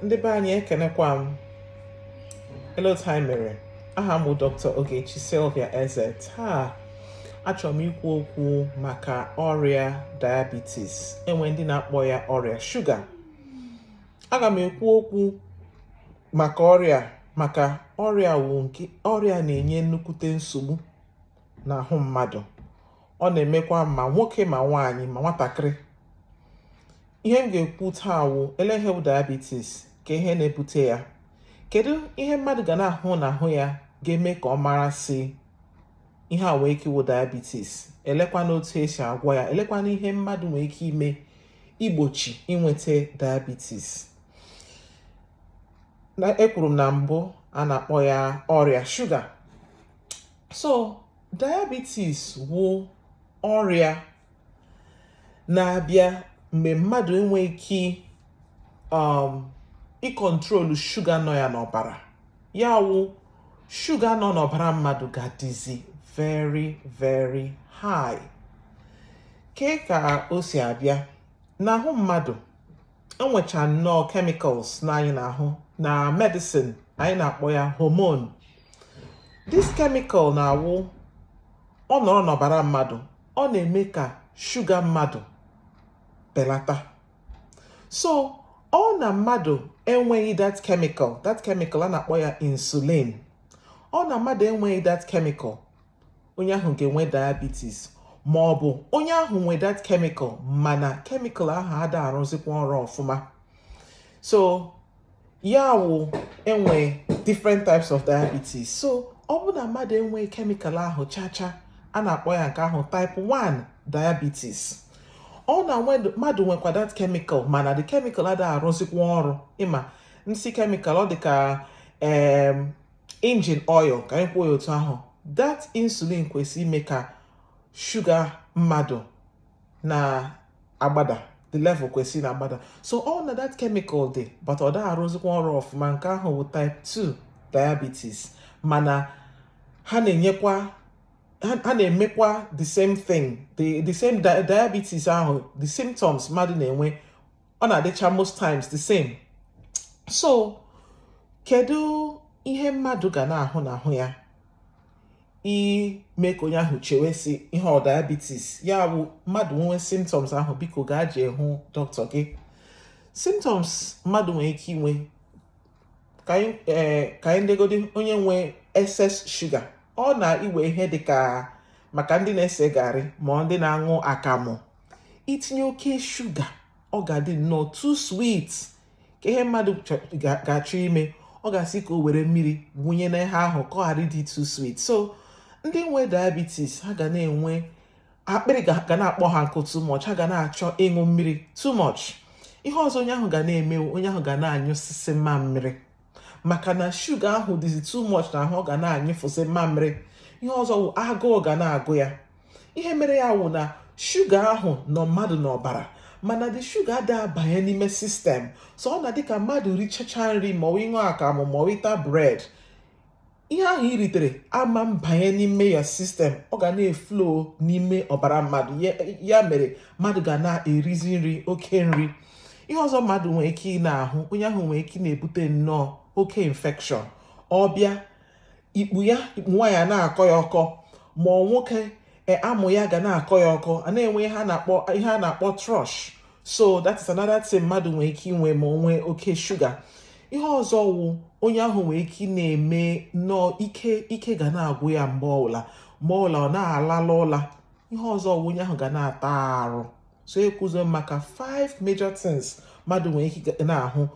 Ndị be anyị ekenekwa m. Hello time mere. Aha m Dr. Ogechi Sylvia Eze. Taa achọrọ m ikwu okwu maka ọrịa diabetes. Enwe ndị na-akpọ ya ọrịa shuga. Aga m ekwu okwu maka ọrịa wụ nke ọrịa na-enye nnukwute nsogbu n'ahụ mmadụ. Ọ na-emekwa ma nwoke ma nwaanyị ma nwatakịrị. Ihe m ga-ekwu taa wụ eleghị diabetes, ka ihe na-ebute ya. Kedu ihe mmadụ ga na-ahụ n'ahụ ya ga-eme ka ọ mara si ihe a nwee ike iwu diabetes? Elekwana otu esi agwọ ya, elekwana ihe mmadụ nwee ike ime igbochi inweta diabetes. Ekwuru m na mbụ a na-akpọ ya ọrịa shuga. So diabetes wụ ọrịa na-abịa mgbe mmadụ enweghị ike ịkọntrolu shuga nọ ya n'ọbara. Ya wụ shuga nọ n'ọbara mmadụ ga-adịzi very very high. Ka o si abịa n'ahụ mmadụ, enwecha nnọọ chemicals na anyị n'ahụ na medicine anyị na-akpọ ya hormone. This chemical na-awụ ọ nọrọ n'ọbara mmadụ, ọ na-eme ka shuga mmadụ belata. So ọ na mmadụ enweghị that chemical a na-akpọ ya insulin. Ọ na mmadụ enweghị that chemical, onye ahụ ga-enwe diabetes. Ma ọ bụ onye ahụ nwe that chemical mana chemical ahụ ada arụzikwa ọrụ ọfụma. So ya wụ enwe different types of diabetes. So ọ bụ na mmadụ enweghị chemical ahụ chacha, a na-akpọ ya nke ahụ type 1 diabetes. Ọ na mmadụ nwekwa that chemical mana the chemical ada arụzikwa ọrụ. Ịma nsi chemical ọ dị ka engine oil, ka anyị kwuo otu ahụ. That insulin kwesịrị ime ka shuga mmadụ na-agbada, the level kwesịrị na-agbada. So ọ na that chemical dị but ọ da arụzikwa ọrụ ọfụma. Nke ahụ bụ type 2 diabetes. Mana ha na-emekwa the same thing, the same diabetes ahụ, the symptoms mmadụ na-enwe, ọ na-adịcha most times the same. So kedu ihe mmadụ ga na-ahụ n'ahụ ya ime ka onye ahụ chewe si ihe ọ diabetes? Ya bụ mmadụ nwe symptoms ahụ, biko gaa jee hụ dọkịta gị. Symptoms mmadụ nwere ike inwe ka anyị ndegodi onye nwe excess sugar. Ọ na-iwe ihe dịka maka ndị na-ese garị ma ndị na-aṅụ akamụ. Itinye oke shuga, ọ ga-adị nnọọ too sweet. Ka ihe mmadụ ga-achọ ime, ọ ga-asị ka o were mmiri wụnye na ihe ahụ ka ọ ghara ịdị too sweet. So ndị nwe diabetes ha ga na-enwe akpịrị ga na-akpọ ha nkụ too much. Ha ga na-achọ ịṅụ mmiri too much. Ihe ọzọ onye ahụ ga na-eme, onye ahụ ga na-anyụsịsị mmamịrị maka na shuga ahụ dịzi too much na ahụ. Ọ ga na-anyụfụsị mmamịrị. Ihe ọzọ wụ agụụ ga na-agụ ya. Ihe mere ya wụ na shuga ahụ nọ mmadụ n'ọbara mana the shuga ada abanye n'ime sistem. So ọ na-adị ka mmadụ richacha nri ma ọ ịṅụ akamụ ma ọ ịta bread, ihe ahụ i ritere ama mbanye n'ime ya sistem. Ọ ga na-eflow n'ime ọbara mmadụ. Ya mere mmadụ ga na-erizi nri, oke nri. Ihe ọzọ mmadụ nwere ike ị na-ahụ, onye ahụ nwere ike na-ebute nnọọ oke infection. Ọ bịa ikpu nwaanyị na-akọ ya ọkọ, ma nwoke amụ ya ga na-akọ ya ọkọ, a na-enwe ihe a na-akpọ thrush. So that is another thing mmadụ nwere ike inwe ma o nwee oke shuga. Ihe ọzọ wụ onye ahụ nwere ike na-eme nnọọ ike ga na-agwụ ya mgbe ọbụla ọ na-alala ụla. Ihe ọzọ wụ onye ahụ ga na-ata arụ. So ekwuzo maka 5 major things mmadụ nwere ike na-ahụ.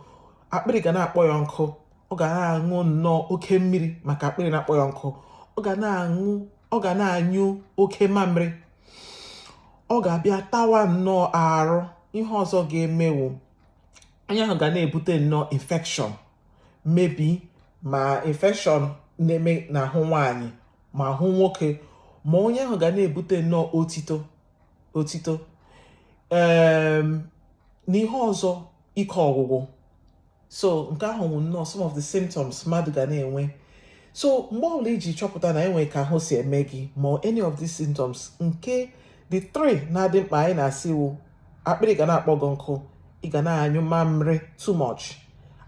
Akpịrị ga na-akpọ ya nkụ, ọ ga na-aṅụ nnọọ oke mmiri maka akpịrị na-akpọ ya nkụ. Ọ ga na-anyụ oke mamịrị. Ọ ga-abịa tawa nnọọ arụ. Ihe ọzọ ga-emewu onye ahụ ga na-ebute nnọọ infection. Maybe ma infection na-eme n'ahụ nwaanyị ma ahụ nwoke, ma onye ahụ ga na-ebute nnọọ otito na ihe ọzọ ike ọgwụgwụ. So nke ahụ bụ nnọọ some of the symptoms mmadụ ga na-enwe. So mgbe ọbụla iji chọpụta na enwe ka ahụ si eme gị ma any of these symptoms, nke the 3 na-adị mkpa anyị na-asị wụ akpịrị ga na-akpọ gị nkụ, ị ga na-anyụ mamịrị too much,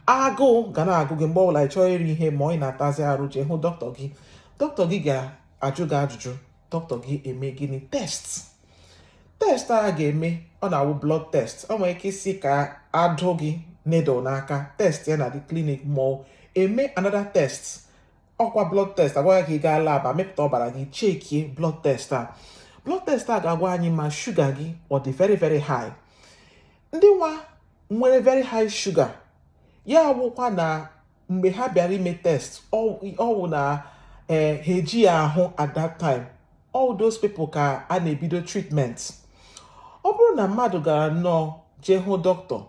agụụ ga na-agụ gị mgbe ọbụla ị chọọ iri ihe ma ị na-atazi arụ jee hụ dọkịta gị ga-ajụ gị ajụjụ, dọkịta gị eme gịnị test a ga-eme. Ọ na-awụ blood test, ọ nwere ike isi ka adụ gị needle n'aka, test ya na the clinic ma eme another test. Ọkwa blood test agwa ya ka ị gaa lab amịpụta ọbara gị chekie blood test a ga-agwa anyị ma shuga gị ọ dị very very high. Ndị nwa nwere very high sugar ya wụkwa na mgbe ha bịara ime test ọwụ na ha eji ya ahụ at that time, all those people ka a na-ebido treatment. Ọ bụrụ na mmadụ gara nnọọ jee hụ dọkịta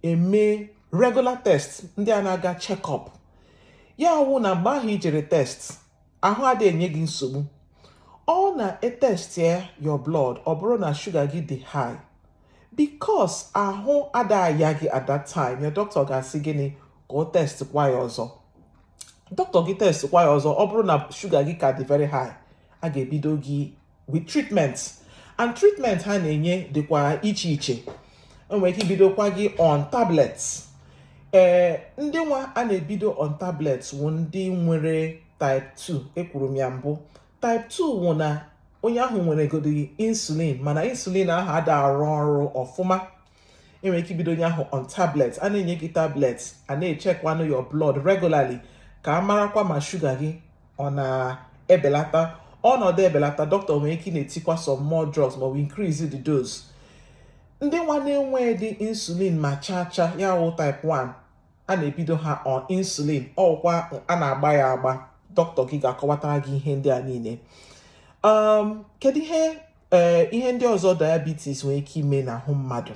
eme regular test ndị a na-aga check-up, ya wụ na mgbe ahụ ijere test ahụ adịghị enye gị nsogbu, ọ na-etest your blood ọ bụrụ na shuga gị dị high, because ahụ adịghị ya gị at that time, your doctor ga-asị gịnị ka o test kwa ya ọzọ. Dọkịta gị test kwa ya ọzọ, ọ bụrụ na shuga gị ka dị very high, a ga-ebido gị with treatment, and treatment ha na-enye dịkwa iche iche. Enwere ike ibidokwa gị on tablets. Ndị nwa a na-ebido on tablets wụ ndị nwere type 2, ekwuru m ya mbụ. Type 2 wụ na onye ahụ nwere godi insulin, mana insulin ahụ ada arụ ọrụ ọfụma. Enwere ike ibido onye ahụ on tablets, a na-enye gị tablets, a na-echekwanụ your blood regularly ka a marakwa ma shuga gị ọ na-ebelata. Ọnọdụ ebelata, dọkịta nwere ike na-etikwa some more drugs ma ọ bụ increase the dose. Ndị nwa na-enwe dị insulin ma chacha ya wụ type 1, a na-ebido ha on insulin, ọkwa a na-agba ya agba. Dọkịta gị ga-akọwatara gị ihe ndị a niile. Kedu ihe ndị ọzọ diabetes nwere ike ime n'ahụ mmadụ?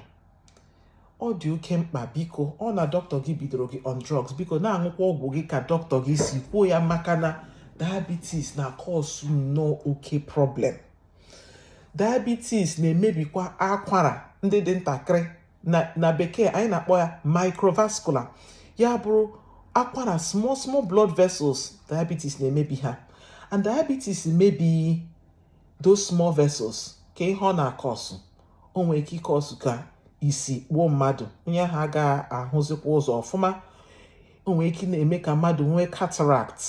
Ọ dị oke mkpa, biko ọ na dọkịta gị bidoro gị on drugs, biko na-aṅụkwa ọgwụ gị ka dọkịta gị si kwuo ya, maka na diabetes na-akọsụ nnọọ oke problem. Diabetes na-emebikwa akwara ndị dị ntakịrị, na bekee anyị na-akpọ ya microvascular, ya bụrụ akwara small blood vessels. Diabetes na-emebi ha, and diabetes mebi those small vessels ka ihe ọ na-akọsụ. O nwere ike ịkọsụ ka isi gbuo mmadụ, onye ahụ agaghị ahụzikwa ụzọ ọfụma. O nwere ike na-eme ka mmadụ nwee cataract.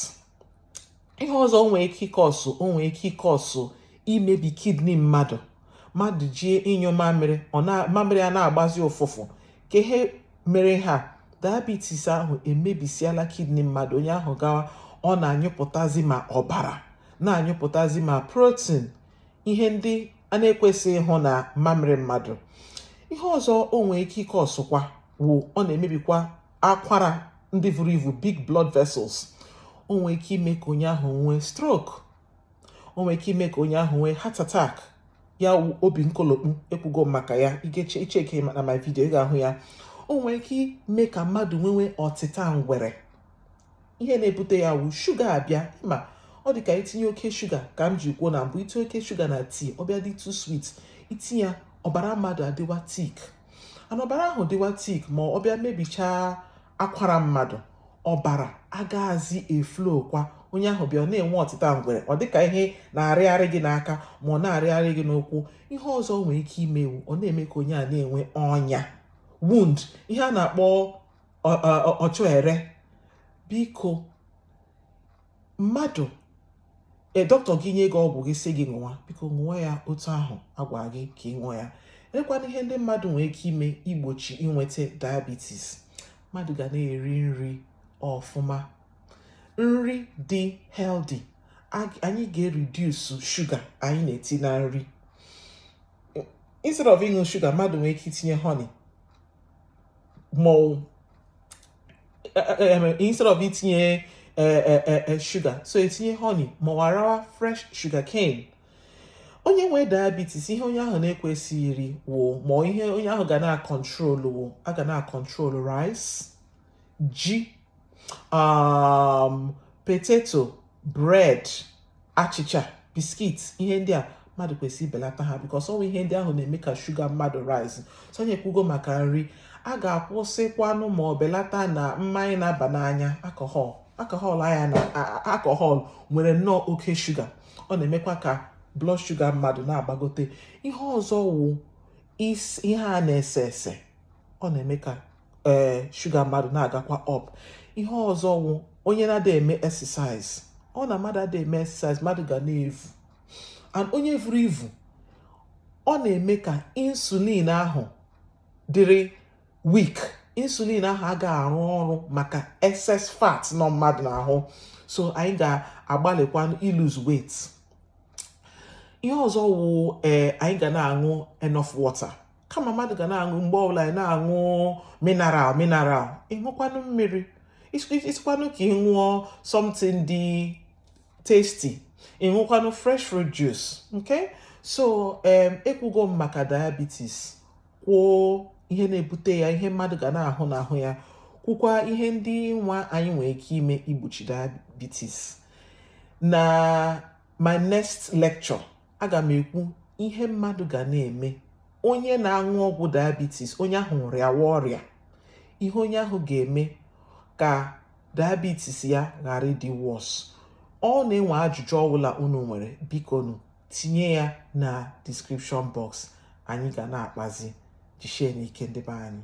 Ihe ọzọ o nwere ike ịkọsụ imebi kidney mmadụ jie ịnyụ mamịrị a na-agbazi ụfụfụ. Ka ihe mere ha, diabetes ahụ emebisiala kidney mmadụ, onye ahụ gawa ọ na-anyụpụtazi ma ọbara, na-anyụpụtazi ma protein, ihe ndị a na-ekwesịghị ịhụ na mamịrị mmadụ. Ihe ọzọ o nwere ike ịkọsụkwa wụ ọ na-emebikwa akwara ndị buru ibu, big blood vessels. O nwere ike ime ka onye ahụ nwee stroke, o nwere ike ime ka onye ahụ nwee heart attack, ya obi nkolokpu, ekwugo maka ya, icheke na my video ị ga-ahụ ya. O nwere ike ime ka mmadụ nwee ọtịta ngwere. Ihe na-ebute ya wụ shuga abịa. Ma ọ dị ka itinye oke shuga, ka m ji kwuo na mbụ, itinye oke shuga na tii, ọbịa dị too sweet, itinye ya ọbara mmadụ adịwa tik, ana ọbara ahụ dịwa tik ma ọbịa mebichaa akwara mmadụ, ọbara agaghịzi eflow kwa. Onye ahụ bịa na-enwe ọtịta ngwere, ọ dịka ihe na-arịgharị gị n'aka ma ọ na-arịgharị gị n'ụkwụ. Ihe ọzọ nwere ike imewu, ọ na-eme ka onye a na-enwe ọnya, wound, ihe a na-akpọ ọchọere. Biko mmadụ dọkịta gị nye gị ọgwụ gị sị gị ṅụwa, biko ṅụwa ya otu ahụ agwa gị ka ị ṅụọ ya. Ekwana ihe ndị mmadụ nwere ike ime igbochi inweta diabetes. Mmadụ ga na-eri nri ọfụma, nri dị healthy. Anyị ga-reduce sugar anyị na-eti na nri. Instead of ịṅụ sugar, mmadụ nwere ike itinye honey, instead of itinye sugar, so etinye honey ma warawa fresh sugar cane. Onye nwee diabetes, ihe onye ahụ na-ekwesịghị iri wụ, ma ihe onye ahụ ga na-control wụ, a ga na-control rice, ji, potato, bread, achịcha, biskit. Ihe ndị a mmadụ kwesịrị ibelata ha, because ọnwụ ihe ndị ahụ na-eme ka shuga mmadụ rise. So onye kwugo maka nri, a ga-akwụsịkwanụ ma ọ belata na mmanya na-aba n'anya, alcohol anya na alcohol nwere nnọọ oke shuga, ọ na-emekwa ka blood sugar mmadụ na-agbagote. Ihe ọzọ wụ ihe a na-ese ese, ọ na-eme ka shuga mmadụ na-agakwa up. Ihe ọzọ wụ onye na-ada eme exercise. Ọ na mmadụ ada eme exercise, mmadụ ga na-evu, and onye vuru ivu ọ na-eme ka insulin ahụ dịrị weak. Insulin ahụ agaghị arụ ọrụ maka excess fat nọ mmadụ n'ahụ, so anyị ga-agbalịkwa ilose weight. Ihe ọzọ wụ anyị ga na-aṅụ enough water. Kama mmadụ ga na-aṅụ mgbe ọbụla anyị na-aṅụ mineral, ịṅụkwanụ mmiri. Isikwanụ ka ị ṅụọ something dị tasty, ịṅụkwanụ fresh fruit juice. Okay, so ekwugo m maka diabetes, kwuo ihe na-ebute ya, ihe mmadụ ga na-ahụ n'ahụ ya, kwukwa ihe ndị nwa anyị nwere ike ime igbochi diabetes. Na my next lecture, aga m ekwu ihe mmadụ ga na-eme onye na-aṅụ ọgwụ diabetes, onye ahụ rịawa ọrịa, ihe onye ahụ ga-eme ka diabetes ya ghara ịdị worse. Ọ na-enwe ajụjụ ọbụla unu nwere, biko tinye ya na description box, anyị ga na-akpazi. Jisie n'ike ndị be anyị.